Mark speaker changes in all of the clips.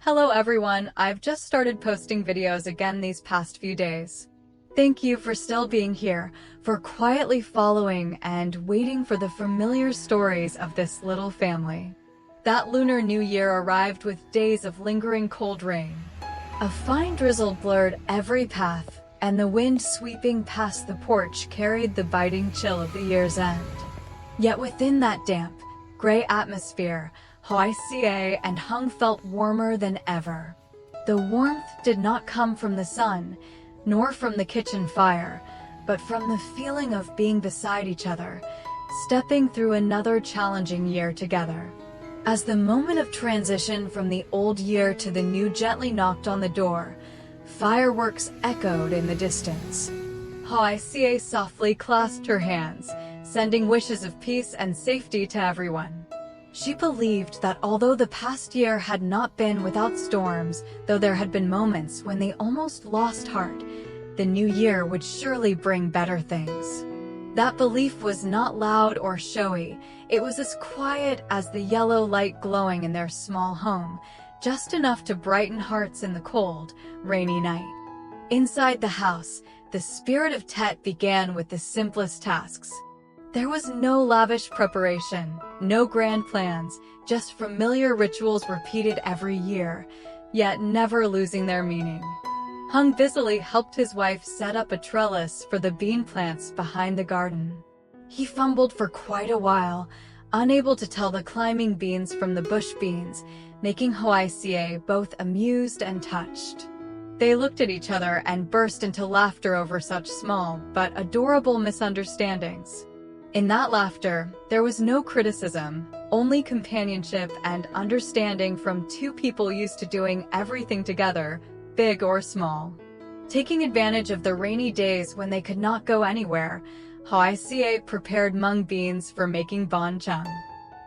Speaker 1: Hello everyone, I've just started posting videos again these past few days. Thank you for still being here, for quietly following and waiting for the familiar stories of this little family. That Lunar New Year arrived with days of lingering cold rain. A fine drizzle blurred every path, and the wind sweeping past the porch carried the biting chill of the year's end. Yet within that damp, gray atmosphere, Hoài Ca and Hùng felt warmer than ever. The warmth did not come from the sun, nor from the kitchen fire, but from the feeling of being beside each other, stepping through another challenging year together. As the moment of transition from the old year to the new gently knocked on the door, fireworks echoed in the distance. Hoài Ca softly clasped her hands, sending wishes of peace and safety to everyone. She believed that although the past year had not been without storms, though there had been moments when they almost lost heart, the new year would surely bring better things. That belief was not loud or showy. It was as quiet as the yellow light glowing in their small home, just enough to brighten hearts in the cold, rainy night. Inside the house, the spirit of Tet began with the simplest tasks. There was no lavish preparation, no grand plans, just familiar rituals repeated every year, yet never losing their meaning. Hùng busily helped his wife set up a trellis for the bean plants behind the garden. He fumbled for quite a while, unable to tell the climbing beans from the bush beans, making Hoài Ca both amused and touched. They looked at each other and burst into laughter over such small but adorable misunderstandings. In that laughter, there was no criticism, only companionship and understanding from two people used to doing everything together, big or small. Taking advantage of the rainy days when they could not go anywhere, Hoài Ca prepared mung beans for making bánh chưng.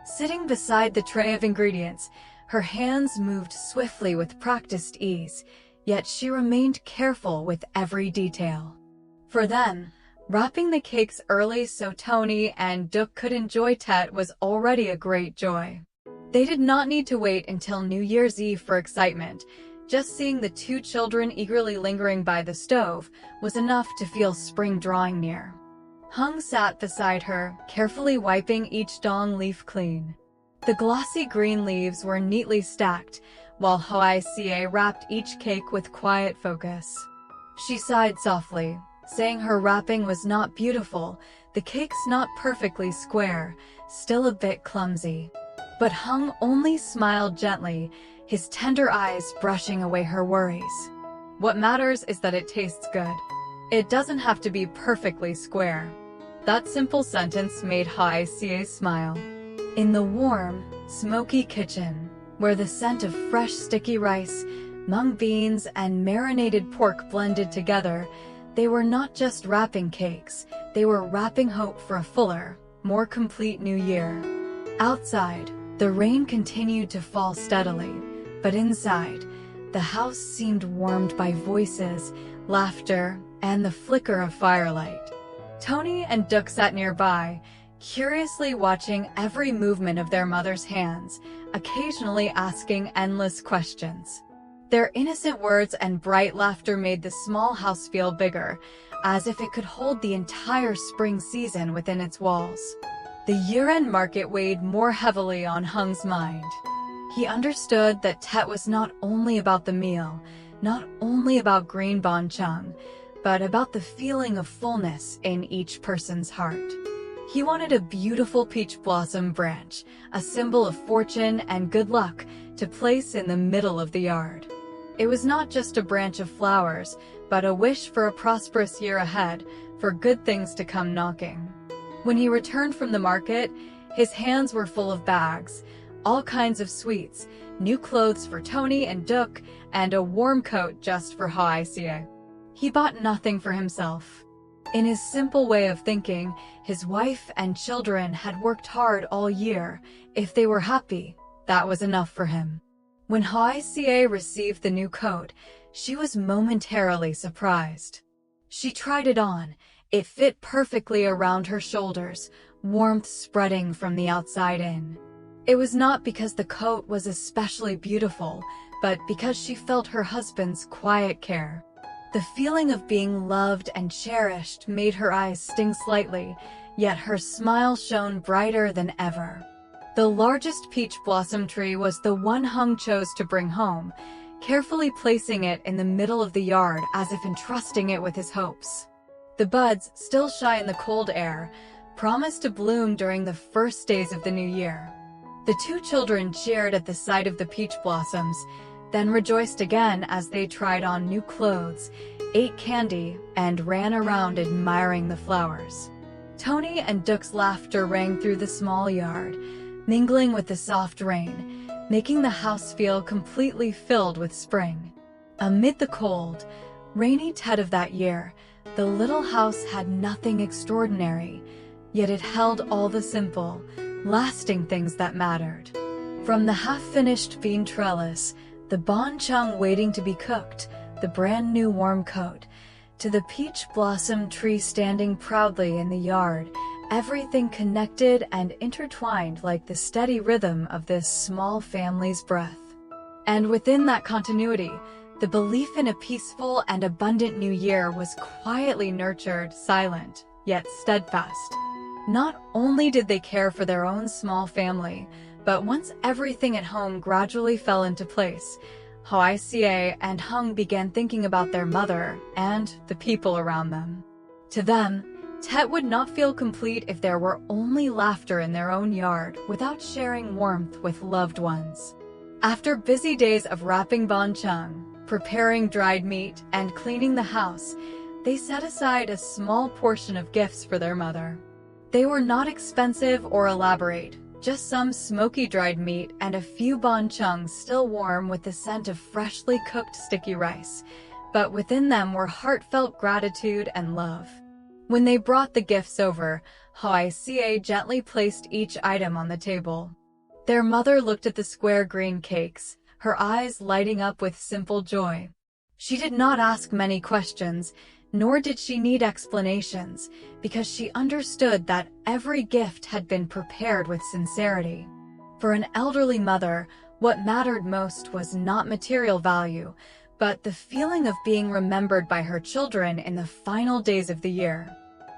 Speaker 1: Sitting beside the tray of ingredients, her hands moved swiftly with practiced ease, yet she remained careful with every detail. For them, wrapping the cakes early so Tony and Duc could enjoy Tet was already a great joy. They did not need to wait until New Year's Eve for excitement. Just seeing the two children eagerly lingering by the stove was enough to feel spring drawing near. Hùng sat beside her, carefully wiping each dong leaf clean. The glossy green leaves were neatly stacked, while Hoài Ca wrapped each cake with quiet focus. She sighed softly, saying her wrapping was not beautiful, the cakes not perfectly square, still a bit clumsy. But Hùng only smiled gently, his tender eyes brushing away her worries. What matters is that it tastes good. It doesn't have to be perfectly square. That simple sentence made Hoài Ca smile. In the warm, smoky kitchen, where the scent of fresh sticky rice, mung beans, and marinated pork blended together, they were not just wrapping cakes, they were wrapping hope for a fuller, more complete new year. Outside, the rain continued to fall steadily, but inside, the house seemed warmed by voices, laughter, and the flicker of firelight. Tony and Duc sat nearby, curiously watching every movement of their mother's hands, occasionally asking endless questions. Their innocent words and bright laughter made the small house feel bigger, as if it could hold the entire spring season within its walls. The year-end market weighed more heavily on Hung's mind. He understood that Tet was not only about the meal, not only about green bánh chưng, but about the feeling of fullness in each person's heart. He wanted a beautiful peach blossom branch, a symbol of fortune and good luck, to place in the middle of the yard. It was not just a branch of flowers, but a wish for a prosperous year ahead, for good things to come knocking. When he returned from the market, his hands were full of bags, all kinds of sweets, new clothes for Tony and Duc, and a warm coat just for Hoài Ca. He bought nothing for himself. In his simple way of thinking, his wife and children had worked hard all year. If they were happy, that was enough for him. When Hoài Ca received the new coat, she was momentarily surprised. She tried it on. It fit perfectly around her shoulders, warmth spreading from the outside in. It was not because the coat was especially beautiful, but because she felt her husband's quiet care. The feeling of being loved and cherished made her eyes sting slightly, yet her smile shone brighter than ever. The largest peach blossom tree was the one Hung chose to bring home, carefully placing it in the middle of the yard as if entrusting it with his hopes. The buds, still shy in the cold air, promised to bloom during the first days of the new year. The two children cheered at the sight of the peach blossoms, then rejoiced again as they tried on new clothes, ate candy, and ran around admiring the flowers. Tony and Duck's laughter rang through the small yard, mingling with the soft rain, making the house feel completely filled with spring. Amid the cold, rainy Tet of that year, the little house had nothing extraordinary, yet it held all the simple, lasting things that mattered. From the half-finished bean trellis, the bonchung waiting to be cooked, the brand new warm coat, to the peach blossom tree standing proudly in the yard, everything connected and intertwined like the steady rhythm of this small family's breath. And within that continuity, the belief in a peaceful and abundant new year was quietly nurtured, silent, yet steadfast. Not only did they care for their own small family, but once everything at home gradually fell into place, Hoài Ca and Hung began thinking about their mother and the people around them. To them, Tet would not feel complete if there were only laughter in their own yard without sharing warmth with loved ones. After busy days of wrapping bonchung, preparing dried meat, and cleaning the house, they set aside a small portion of gifts for their mother. They were not expensive or elaborate, just some smoky dried meat and a few bonchungs still warm with the scent of freshly cooked sticky rice, but within them were heartfelt gratitude and love. When they brought the gifts over, Hoài Ca gently placed each item on the table. Their mother looked at the square green cakes, her eyes lighting up with simple joy. She did not ask many questions, nor did she need explanations, because she understood that every gift had been prepared with sincerity. For an elderly mother, what mattered most was not material value, but the feeling of being remembered by her children in the final days of the year.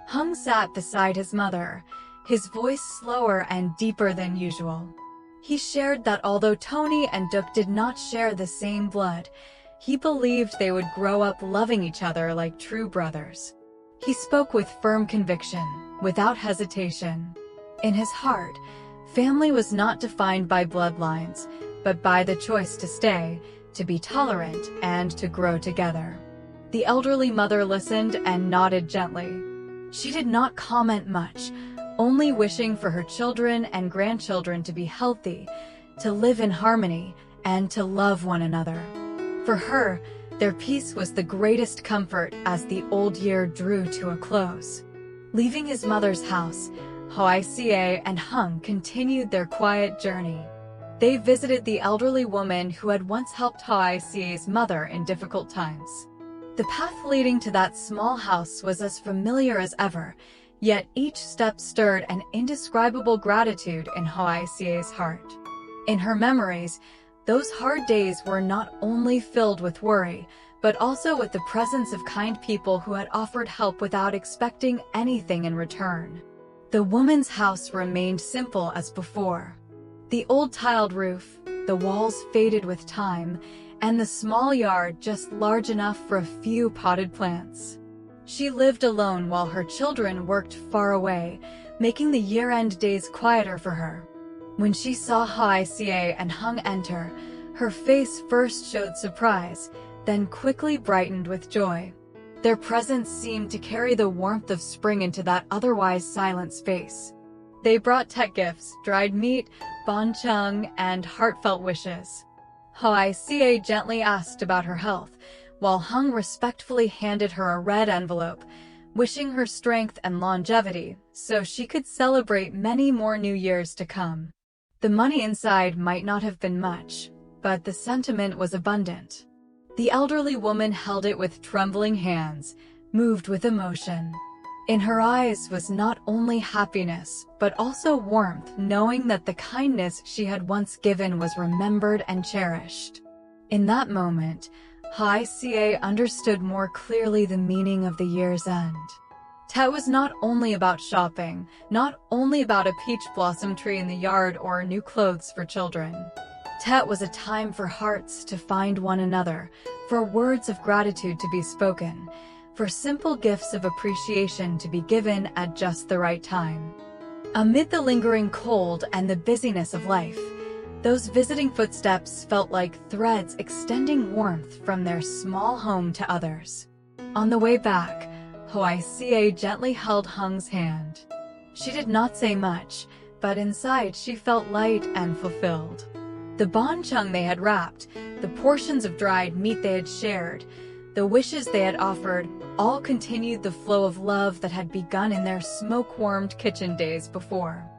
Speaker 1: Hung sat beside his mother, his voice slower and deeper than usual. He shared that although Tony and Duck did not share the same blood, he believed they would grow up loving each other like true brothers. He spoke with firm conviction, without hesitation. In his heart, family was not defined by bloodlines, but by the choice to stay, to be tolerant, and to grow together. The elderly mother listened and nodded gently. She did not comment much, only wishing for her children and grandchildren to be healthy, to live in harmony, and to love one another. For her, their peace was the greatest comfort as the old year drew to a close. Leaving his mother's house, Hoài Ca and Hung continued their quiet journey. They visited the elderly woman who had once helped Hoài Ca's mother in difficult times. The path leading to that small house was as familiar as ever, yet each step stirred an indescribable gratitude in Hoài Ca's heart. In her memories, those hard days were not only filled with worry, but also with the presence of kind people who had offered help without expecting anything in return. The woman's house remained simple as before. The old tiled roof, the walls faded with time, and the small yard just large enough for a few potted plants. She lived alone while her children worked far away, making the year-end days quieter for her. When she saw Hoài Ca and Hung enter, her face first showed surprise, then quickly brightened with joy. Their presence seemed to carry the warmth of spring into that otherwise silent space. They brought Tet gifts, dried meat, bonchung, and heartfelt wishes. Hoài Ca gently asked about her health, while Hung respectfully handed her a red envelope, wishing her strength and longevity so she could celebrate many more new years to come. The money inside might not have been much, but the sentiment was abundant. The elderly woman held it with trembling hands, moved with emotion. In her eyes was not only happiness, but also warmth, knowing that the kindness she had once given was remembered and cherished. In that moment, Hoài Ca understood more clearly the meaning of the year's end. Tet was not only about shopping, not only about a peach blossom tree in the yard or new clothes for children. Tet was a time for hearts to find one another, for words of gratitude to be spoken, for simple gifts of appreciation to be given at just the right time. Amid the lingering cold and the busyness of life, those visiting footsteps felt like threads extending warmth from their small home to others. On the way back, Hoài Ca gently held Hung's hand. She did not say much, but inside she felt light and fulfilled. The bonchung they had wrapped, the portions of dried meat they had shared, the wishes they had offered, all continued the flow of love that had begun in their smoke-warmed kitchen days before.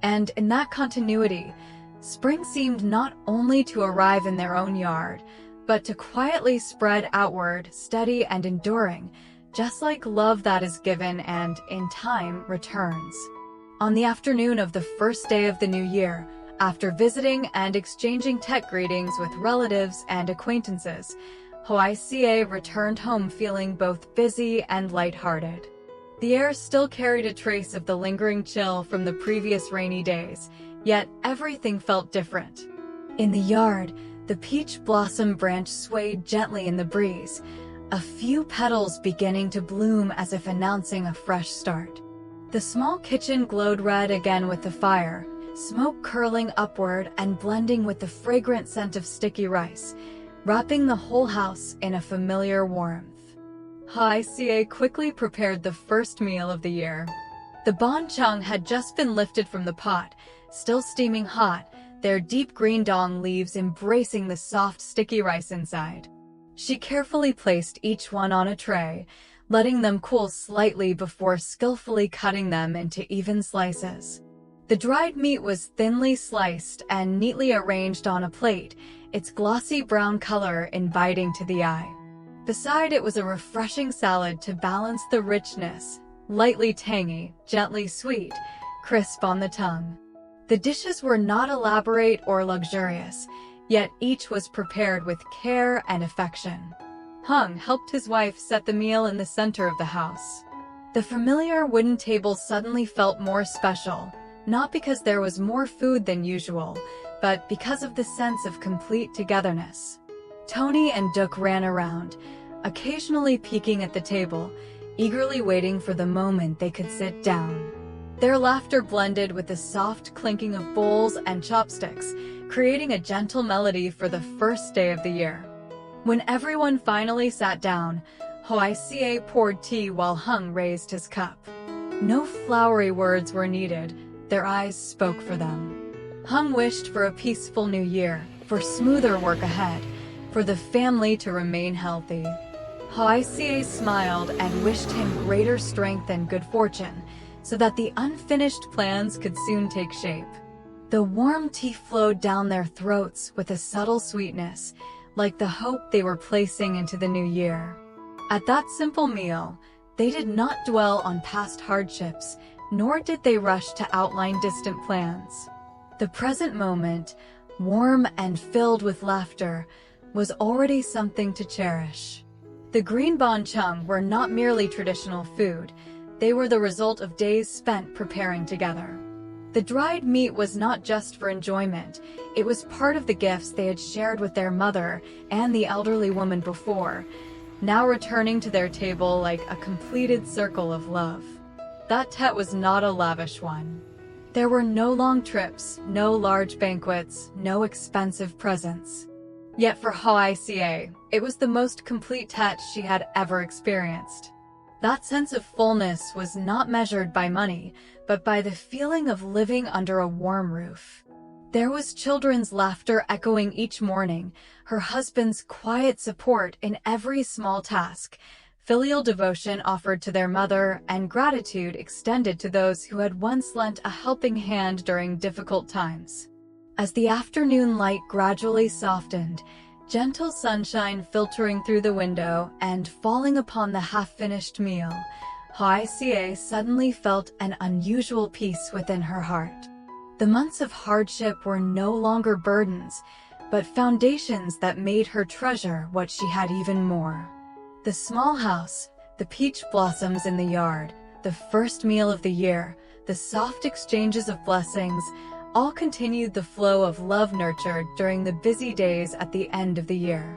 Speaker 1: And in that continuity, spring seemed not only to arrive in their own yard, but to quietly spread outward, steady and enduring, just like love that is given and, in time, returns. On the afternoon of the first day of the new year, after visiting and exchanging Tet greetings with relatives and acquaintances, Hoài Ca returned home feeling both busy and lighthearted. The air still carried a trace of the lingering chill from the previous rainy days, yet everything felt different. In the yard, the peach blossom branch swayed gently in the breeze, a few petals beginning to bloom as if announcing a fresh start. The small kitchen glowed red again with the fire, smoke curling upward and blending with the fragrant scent of sticky rice, wrapping the whole house in a familiar warmth. Hoài Ca quickly prepared the first meal of the year. The bonchung had just been lifted from the pot, still steaming hot, their deep green dong leaves embracing the soft sticky rice inside. She carefully placed each one on a tray, letting them cool slightly before skillfully cutting them into even slices. The dried meat was thinly sliced and neatly arranged on a plate, its glossy brown color inviting to the eye. Beside it was a refreshing salad to balance the richness, lightly tangy, gently sweet, crisp on the tongue. The dishes were not elaborate or luxurious, yet each was prepared with care and affection. Hung helped his wife set the meal in the center of the house. The familiar wooden table suddenly felt more special, not because there was more food than usual, but because of the sense of complete togetherness. Tony and Duc ran around, occasionally peeking at the table, eagerly waiting for the moment they could sit down. Their laughter blended with the soft clinking of bowls and chopsticks, creating a gentle melody for the first day of the year. When everyone finally sat down, Hoài Ca poured tea while Hung raised his cup. No flowery words were needed, their eyes spoke for them. Hung wished for a peaceful new year, for smoother work ahead, for the family to remain healthy. Hoài Ca smiled and wished him greater strength and good fortune, so that the unfinished plans could soon take shape. The warm tea flowed down their throats with a subtle sweetness, like the hope they were placing into the new year. At that simple meal, they did not dwell on past hardships, nor did they rush to outline distant plans. The present moment, warm and filled with laughter, was already something to cherish. The green bonchung were not merely traditional food, they were the result of days spent preparing together. The dried meat was not just for enjoyment, it was part of the gifts they had shared with their mother and the elderly woman before, now returning to their table like a completed circle of love. That Tet was not a lavish one. There were no long trips, no large banquets, no expensive presents. Yet for Hoài Ca, it was the most complete Tet she had ever experienced. That sense of fullness was not measured by money, but by the feeling of living under a warm roof. There was children's laughter echoing each morning, her husband's quiet support in every small task, filial devotion offered to their mother, and gratitude extended to those who had once lent a helping hand during difficult times. As the afternoon light gradually softened, gentle sunshine filtering through the window and falling upon the half-finished meal, Hoài Ca suddenly felt an unusual peace within her heart. The months of hardship were no longer burdens, but foundations that made her treasure what she had even more. The small house, the peach blossoms in the yard, the first meal of the year, the soft exchanges of blessings, all continued the flow of love nurtured during the busy days at the end of the year.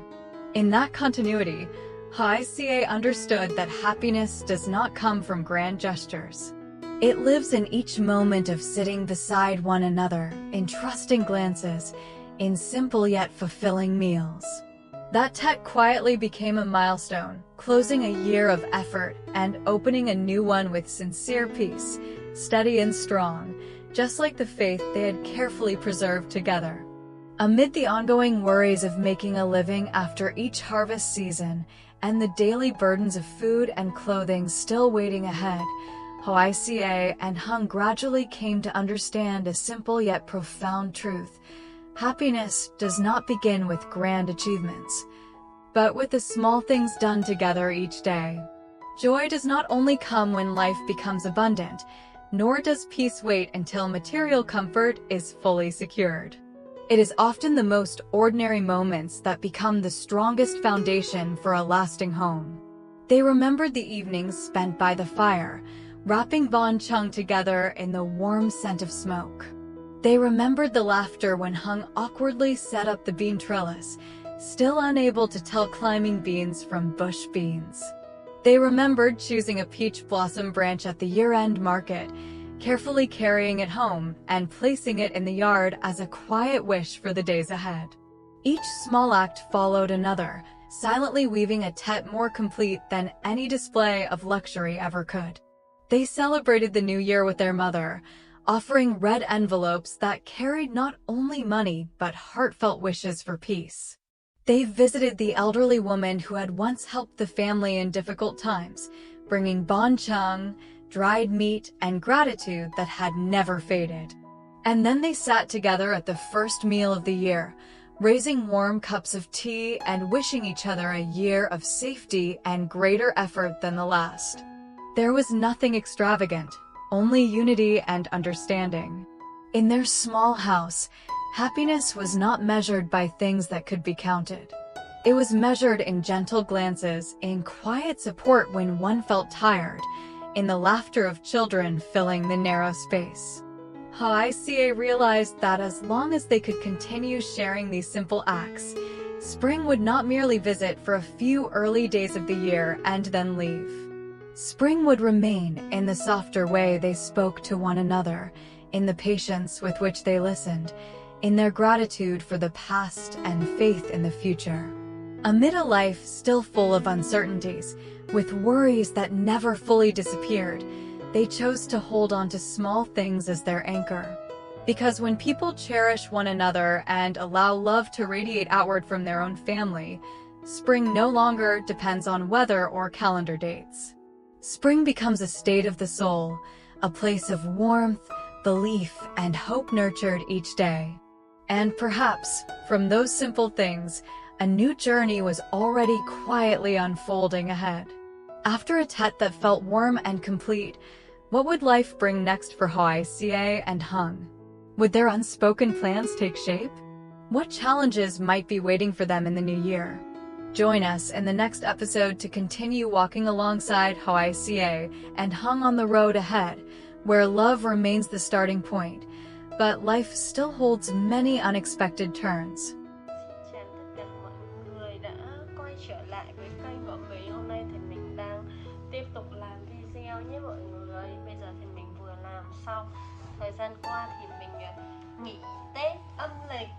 Speaker 1: In that continuity, Hoài Ca understood that happiness does not come from grand gestures. It lives in each moment of sitting beside one another, in trusting glances, in simple yet fulfilling meals. That tet quietly became a milestone, closing a year of effort and opening a new one with sincere peace, steady and strong, just like the faith they had carefully preserved together. Amid the ongoing worries of making a living after each harvest season and the daily burdens of food and clothing still waiting ahead, Hoài Ca and Hùng gradually came to understand a simple yet profound truth. Happiness does not begin with grand achievements, but with the small things done together each day. Joy does not only come when life becomes abundant, nor does peace wait until material comfort is fully secured. It is often the most ordinary moments that become the strongest foundation for a lasting home. They remembered the evenings spent by the fire, wrapping bánh chưng together in the warm scent of smoke. They remembered the laughter when Hùng awkwardly set up the bean trellis, still unable to tell climbing beans from bush beans. They remembered choosing a peach blossom branch at the year-end market, carefully carrying it home and placing it in the yard as a quiet wish for the days ahead. Each small act followed another, silently weaving a tet more complete than any display of luxury ever could. They celebrated the new year with their mother, offering red envelopes that carried not only money but heartfelt wishes for peace. They visited the elderly woman who had once helped the family in difficult times, bringing bánh chưng, dried meat, and gratitude that had never faded. And then they sat together at the first meal of the year, raising warm cups of tea and wishing each other a year of safety and greater effort than the last. There was nothing extravagant, only unity and understanding. In their small house, happiness was not measured by things that could be counted. It was measured in gentle glances, in quiet support when one felt tired, in the laughter of children filling the narrow space. Hoài Ca realized that as long as they could continue sharing these simple acts, spring would not merely visit for a few early days of the year and then leave. Spring would remain in the softer way they spoke to one another, in the patience with which they listened, in their gratitude for the past and faith in the future. Amid a life still full of uncertainties, with worries that never fully disappeared, they chose to hold on to small things as their anchor. Because when people cherish one another and allow love to radiate outward from their own family, spring no longer depends on weather or calendar dates. Spring becomes a state of the soul, a place of warmth, belief, and hope nurtured each day. And perhaps, from those simple things, a new journey was already quietly unfolding ahead. After a tet that felt warm and complete, what would life bring next for Hoài Ca and Hùng? Would their unspoken plans take shape? What challenges might be waiting for them in the new year? Join us in the next episode to continue walking alongside Hoài Ca and Hùng on the road ahead, where love remains the starting point, but life still holds many unexpected turns.
Speaker 2: Chào tất cả mọi người đã quay trở lại với kênh của mình. Hôm nay thì mình đang tiếp tục làm video nhé mọi người. Bây giờ thì mình vừa làm xong. Thời gian qua thì mình nghỉ Tết âm lịch.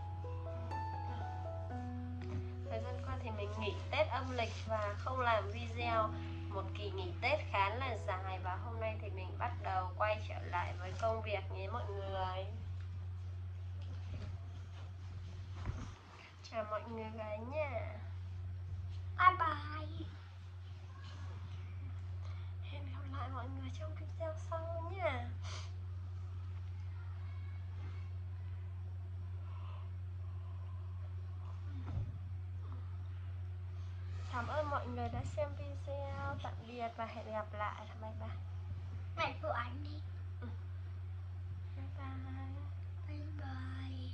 Speaker 2: Thời gian qua thì mình nghỉ Tết âm lịch và không làm video. Một kỳ nghỉ Tết khá là dài và hôm nay thì mình bắt đầu quay trở lại với công việc nhé mọi người. Chào mọi người nha.
Speaker 3: Bye bye.
Speaker 2: Hẹn gặp lại mọi người trong video sau nha. Cảm ơn mọi người đã xem video. Tạm biệt và hẹn gặp lại. Bye bye.
Speaker 3: Mẹ của anh đi.
Speaker 2: Bye bye.
Speaker 3: Bye bye.